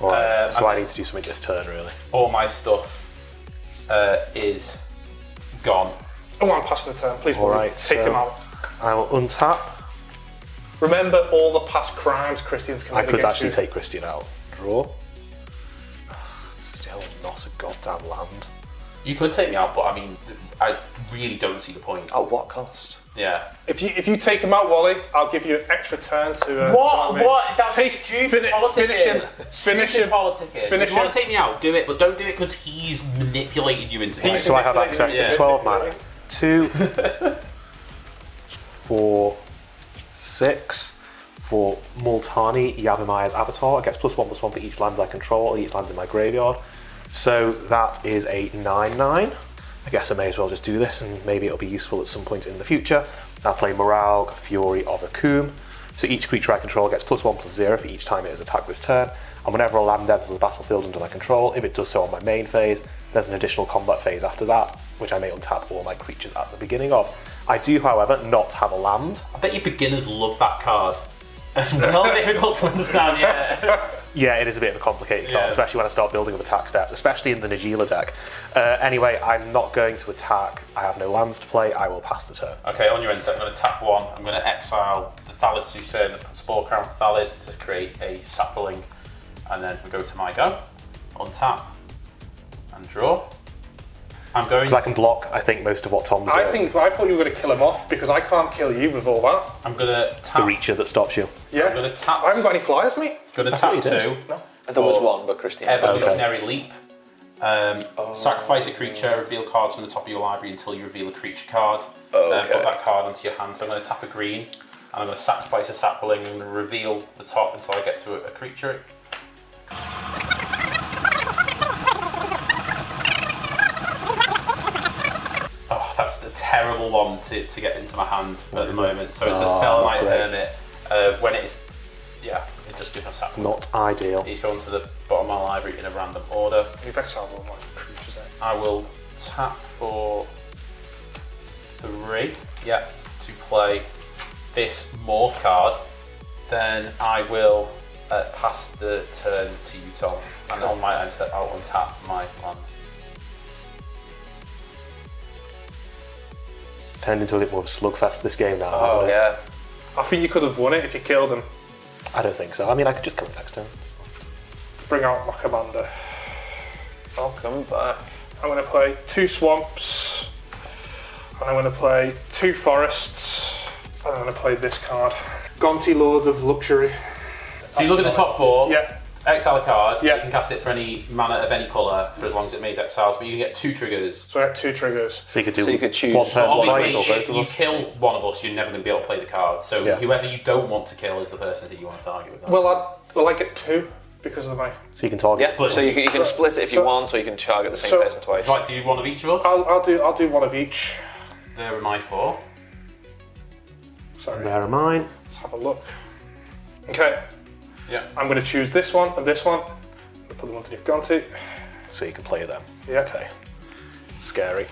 Alright, so I'm- I need to do something this turn, really. All my stuff is gone. Oh, I'm passing the turn. Please, Wally, Alright, take so- him out. I will untap. Remember all the past crimes Christian's I committed could against actually you. take Christian out. Draw. Still not a goddamn land. You could take me out, but I mean, I really don't see the point. At what cost? Yeah. If you take him out, Wally, I'll give you an extra turn to. What? That's Take- stupid finish him. politicking. Finish Stupid him. politicking. Finish If you want him. to take me out, do it, but don't do it because he's manipulated you into He's it. So I have manipulating access you. to 12 mana. 2, 4, 6. For Multani Yavimai's avatar, it gets +1/+1 for each land I control or each land in my graveyard. So that is a 9/9. I guess I may as well just do this and maybe it'll be useful at some point in the future. I'll play Moralg, Fury of Akum. So each creature I control gets +1/+0 for each time it is attacked this turn. And whenever a land enters the battlefield under my control, if it does so on my main phase, there's an additional combat phase after that, which I may untap all my creatures at the beginning of. I do, however, not have a land. I bet you beginners love that card. It's well difficult to understand, yeah. Yeah, it is a bit of a complicated card, Yeah. especially when I start building up attack steps, especially in the Najila deck. Anyway, I'm not going to attack. I have no lands to play. I will pass the turn. Okay, on your end set, I'm going to tap 1. I'm going to exile the Thallid Suzerain, the Spore Crown Thallid to create a sapling. And then we go to my go. Untap. And draw. I'm going Because I can block, I think, most of what Tom's doing. I thought you were going to kill him off because I can't kill you with all that. I'm going to The tap. Reacher that stops you. Yeah. I'm going to tap. I haven't got any flyers, mate. Going to I thought tap you 2. did. No. There was Or one, but Christian. Evolutionary Leap. Sacrifice a creature, reveal cards from the top of your library until you reveal a creature card. Okay. Put that card onto your hand. So I'm going to tap a green, and I'm going to sacrifice a sapling and reveal the top until I get to a creature. Oh, that's a terrible one to get into my hand at the moment. So it's a Felonite great. Hermit. When it is, yeah, it just gives me a sapling. Not ideal. He's going to the bottom of my library in a random order. You've exiled all my creatures there. I will tap for 3, yeah, to play this morph card. Then I will pass the turn to you, Tom. And on my end step, I'll untap my lands. It's turned into a bit more of a slugfest this game now, Oh, hasn't it? yeah. I think you could have won it if you killed him. I don't think so. I mean, I could just kill it next turn. Bring out my commander. I'll come back. I'm going to play 2 swamps. And I'm going to play 2 forests. And I'm going to play this card. Gonti Lord of Luxury. So you look at the top 4, Yeah. exile a card, Yeah. you can cast it for any mana of any colour for as long as it made exiles, but you can get 2 triggers. So I have 2 triggers. So you could do So you could choose one person Obviously, twice or both if of you us. kill one of us, you're never going to be able to play the card. So Yeah. whoever you don't want to kill is the person who you want to target with. Well, I get 2 because of my. So you can target. Yeah, so you can split it if you want, so you can target the same so- person twice. Would you like to do one of each of us? I'll do one of each. There are my 4. Sorry. There are mine. Let's have a look. Okay. Yeah. I'm going to choose this one and this one. I'm going to put them underneath Gonti. So you can play them. Yeah. Okay. Scary.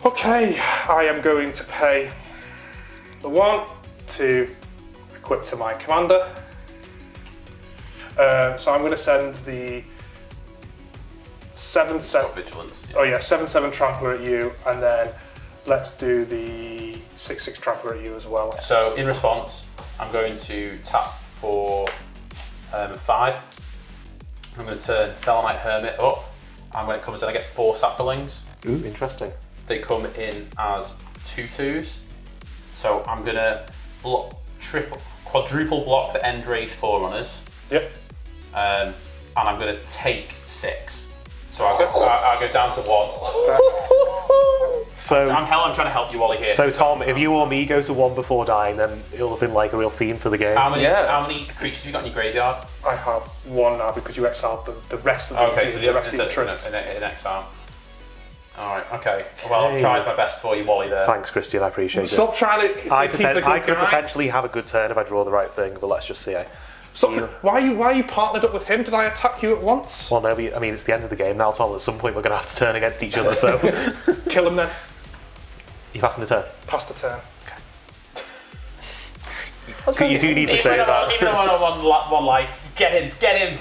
Okay, I am going to pay the 1 to equip to my commander. So I'm going to send the 7/7. Stop vigilance. Yeah. Oh yeah, 7/7 trampler at you, and then let's do the 6/6 trampler at you as well. So in response, I'm going to tap for 5. I'm going to turn Felonite Hermit up, and when it comes in, I get 4 saplings. Ooh, interesting. They come in as 2/2s. So I'm going to quadruple block the end raise Forerunners, Yep. and I'm going to take 6. So I'll go down to 1. So, I'm trying to help you, Wally, here. so Tom, if you or me go to 1 before dying, then it'll have been like a real theme for the game. How many Yeah. creatures have you got in your graveyard? I have 1 now because you exiled the rest of the Okay, so the rest of the troops. in exile. Alright, okay. Well, I tried my best for you, Wally, there. Thanks, Christian. I appreciate it. Stop trying to keep the good I could guy. potentially have a good turn if I draw the right thing, but let's just see. Stop. Why are you partnered up with him? Did I attack you at once? Well, no, I mean, it's the end of the game now, Tom. At some point, we're going to have to turn against each other, so... Kill him then. You passing the turn? Pass the turn. You do need to say that. Even though I'm on one life, get him.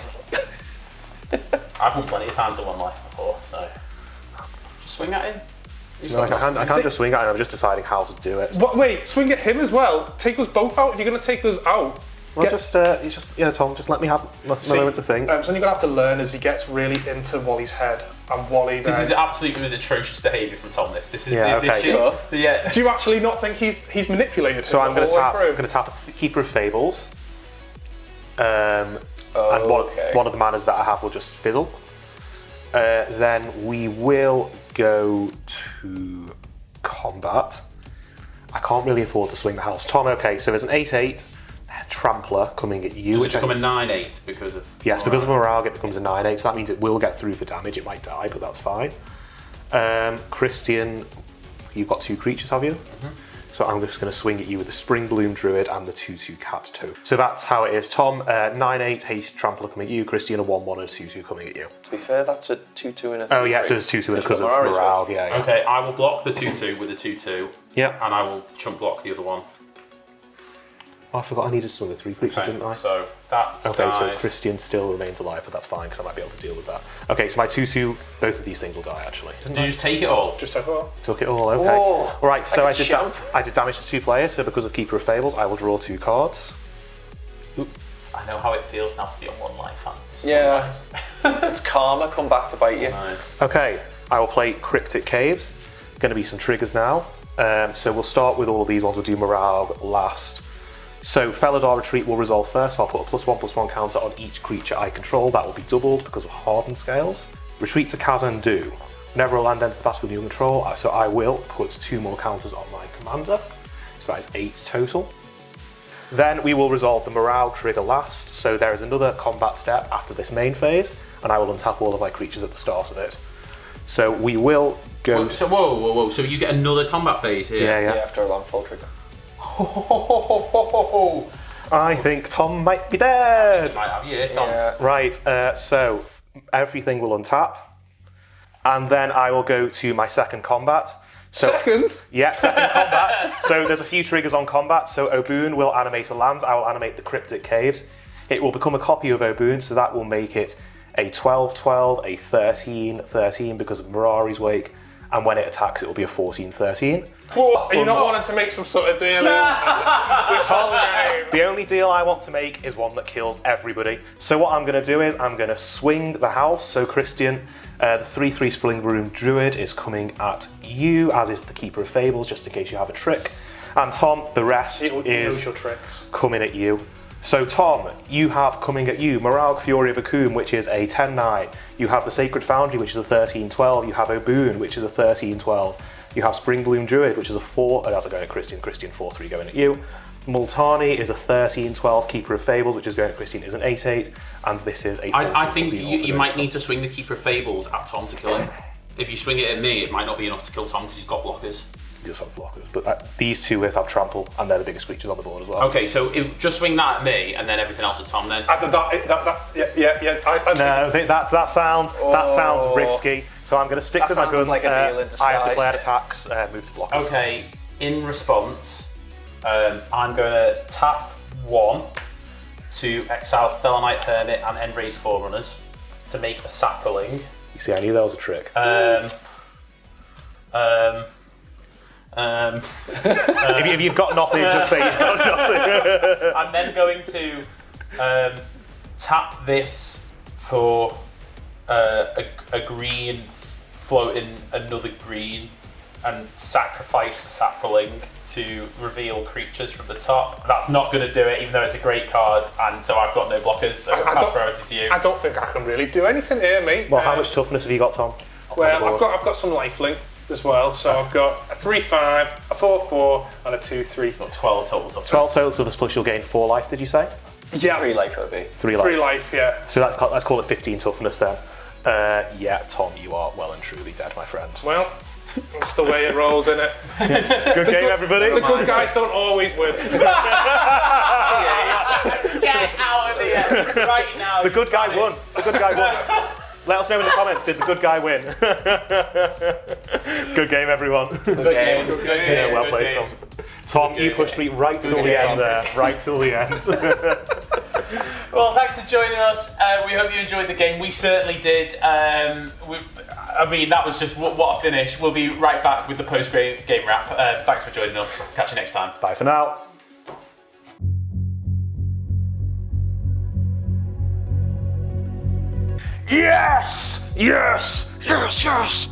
I've won plenty of times on one life before, so just swing at him. No, I can't just swing at him. I'm just deciding how to do it. What, wait, swing at him as well. Take us both out. If you're going to take us out. Well, Tom, just let me have my moment to think. Something you're going to have to learn as he gets really into Wally's head, and Wally. This is absolutely atrocious behaviour from Tom. This is okay. sure. Yeah. Do you actually not think he's manipulated? So I'm going to tap Keeper of Fables. And one of the manners that I have will just fizzle. Then we will go to combat. I can't really afford to swing the house. Tom, okay, so there's an 8/8 trampler coming at you. Does it become a 9/8 because of... Yes, because of morale it becomes a 9/8, so that means it will get through for damage. It might die, but that's fine. Christian, you've got 2 creatures, have you? Mm-hmm. So I'm just going to swing at you with the Spring Bloom Druid and the 2/2 Cat Toe. So that's how it is. Tom, 9/8 haste trampler coming at you. Christian, a 1/1 and a 2/2 coming at you. To be fair, that's a 2/2 and a 3/3. Oh yeah, so there's 2/2 because of morale. Yeah. Okay, I will block the 2/2 with the 2/2. Yeah. And I will chump block the other one. Oh, I forgot I needed to swing the 3 creatures, didn't I? So that Okay, dies. so Christian still remains alive, but that's fine because I might be able to deal with that. Okay, so my 2/2, both of these things will die actually. Did you just take it all? Just take it all. Took it all, okay. Oh, Alright, so like I did damage to 2 players, so because of Keeper of Fables, I will draw 2 cards. I know how it feels now to be on one life, man. Yeah. It's karma come back to bite you. Nice. Okay, I will play Cryptic Caves. Going to be some triggers now. So we'll start with all of these ones. We'll do Morale last. So Felidar Retreat will resolve first. So I'll put a +1/+1 counter on each creature I control. That will be doubled because of hardened scales. Retreat to Kazandu. Whenever a land enters the battlefield you control, so I will put 2 more counters on my commander. So that is 8 total. Then we will resolve the morale trigger last. So there is another combat step after this main phase, and I will untap all of my creatures at the start of it. So we will go. Whoa. So you get another combat phase here? Yeah. After a landfall trigger. I think Tom might be dead. Might have you, Tom. Yeah. Right, so everything will untap, and then I will go to my second combat. So, Second? Yeah, second combat. So there's a few triggers on combat. So Obuun will animate a land. I will animate the Cryptic Caves. It will become a copy of Obuun, so that will make it a 12/12, a 13/13 because of Mirari's Wake, and when it attacks, it will be a 14/13. Are you not wanting to make some sort of deal this whole game? The only deal I want to make is one that kills everybody. So what I'm going to do is I'm going to swing the house. So Christian, the 3/3 Spring Bloom Druid is coming at you, as is the Keeper of Fables, just in case you have a trick. And Tom, the rest is your tricks. coming at you. So Tom, you have coming at you Morag Fury of Akoum, which is a 10/9. You have the Sacred Foundry, which is a 13/12. You have Obuun, which is a 13/12. You have Spring Bloom Druid, which is a 4. Oh, that's going at Christian. Christian 4/3 going at you. Multani is a 13/12. Keeper of Fables, which is going at Christian, is an 8/8. And this is a 14/14. I think you might need to swing the Keeper of Fables at Tom to kill him. If you swing it at me, it might not be enough to kill Tom because he's got blockers. He does have blockers, but these two have trample, and they're the biggest creatures on the board as well. Okay, so just swing that at me, and then everything else at Tom. Then. That sounds risky. So I'm going to stick to my guns. Like a deal in I have disguise. declared attacks. Move to blockers. Okay, in response, I'm going to tap 1 to exile Felonite Hermit and Enraze Forerunners to make a Saproling. You see, I knew that was a trick. If you've got nothing, just say you've got nothing. I'm then going to tap this for a green, floating another green, and sacrifice the Saproling to reveal creatures from the top. That's not going to do it, even though it's a great card, and so I've got no blockers, so pass priority to you. I don't think I can really do anything here, mate. Well, how much toughness have you got, Tom? Well, I've got some lifelink as well, so I've got a 3/5, a 4/4, and a 2/3. Got 12 total toughness. 12 total toughness plus you'll gain 4 life, did you say? Yeah, 3 life it'll be. 3 life. 3 life, yeah. So let's call it 15 toughness then. Yeah, Tom, you are well and truly dead, my friend. Well, that's the way it rolls, isn't it? Good game, everybody. The good guys don't always win. Get out of here right now. The good guy won. The good guy won. Let us know in the comments, did the good guy win? Good game, everyone. Good game. Good game. Yeah, well Good played, game. Tom. Tom, you pushed me right till the end there. Right till the end. Well, thanks for joining us. We hope you enjoyed the game. We certainly did. I mean, that was just what a finish. We'll be right back with the post-game wrap. Thanks for joining us. Catch you next time. Bye for now. Yes! Yes! Yes, yes!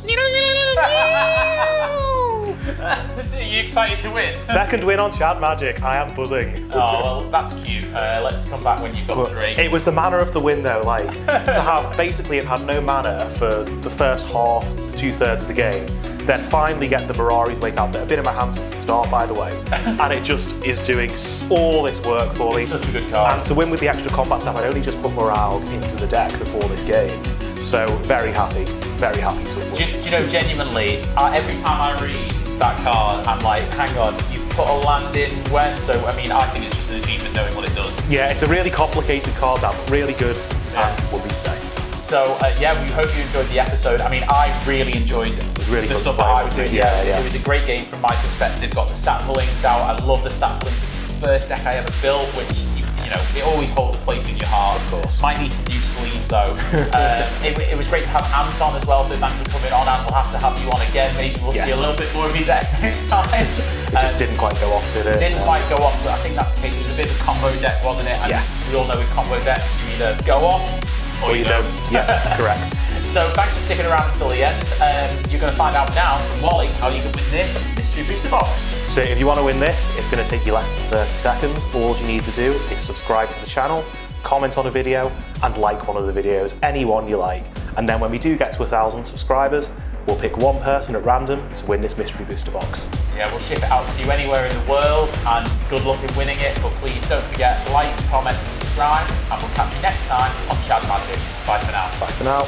Are you excited to win? Second win on Chad Magic. I am buzzing. Oh, well, that's cute. Let's come back when you've got 3. It was the manner of the win though, like, to have basically have had no mana for the first half to 2/3 of the game, then finally get the Mirari's Wake out there. I've been in my hands since the start, by the way, and it just is doing all this work for me. It's such a good card. And to win with the extra combat stuff, I'd only just put morale into the deck before this game. So very happy to win. Do you know, genuinely, every time I read that card, I'm like, hang on, you put a land in when? So, I mean, I think it's just an achievement knowing what it does. Yeah, it's a really complicated card, that, but really good, and will be today. So, yeah, we hope you enjoyed the episode. I mean, I really enjoyed really the fun stuff to that play, I was doing. wasn't it? Yeah. It was a great game from my perspective. Got the stat pullings out. I love the stat pullings. It's the first deck I ever built, which, you know, it always holds a place in your heart. Of course. Might need some new sleeves, though. It was great to have Ant on as well, so thanks for coming on, and we'll have to have you on again. Maybe we'll see a little bit more of your deck next time. It just didn't quite go off, did it? Didn't quite go off, but I think that's the case. It was a bit of a combo deck, wasn't it? And we all know with combo decks, you either go off or you don't. Yeah, correct. So thanks for sticking around until the end. You're going to find out now from Wally how you can win this mystery booster box. So if you want to win this, it's going to take you less than 30 seconds. All you need to do is subscribe to the channel, comment on a video, and like one of the videos, any one you like. And then when we do get to 1,000 subscribers, we'll pick one person at random to win this mystery booster box. Yeah, we'll ship it out to you anywhere in the world, and good luck in winning it. But please don't forget to like, comment, and subscribe, and we'll catch you next time on Chad Magic. Bye for now. Bye for now.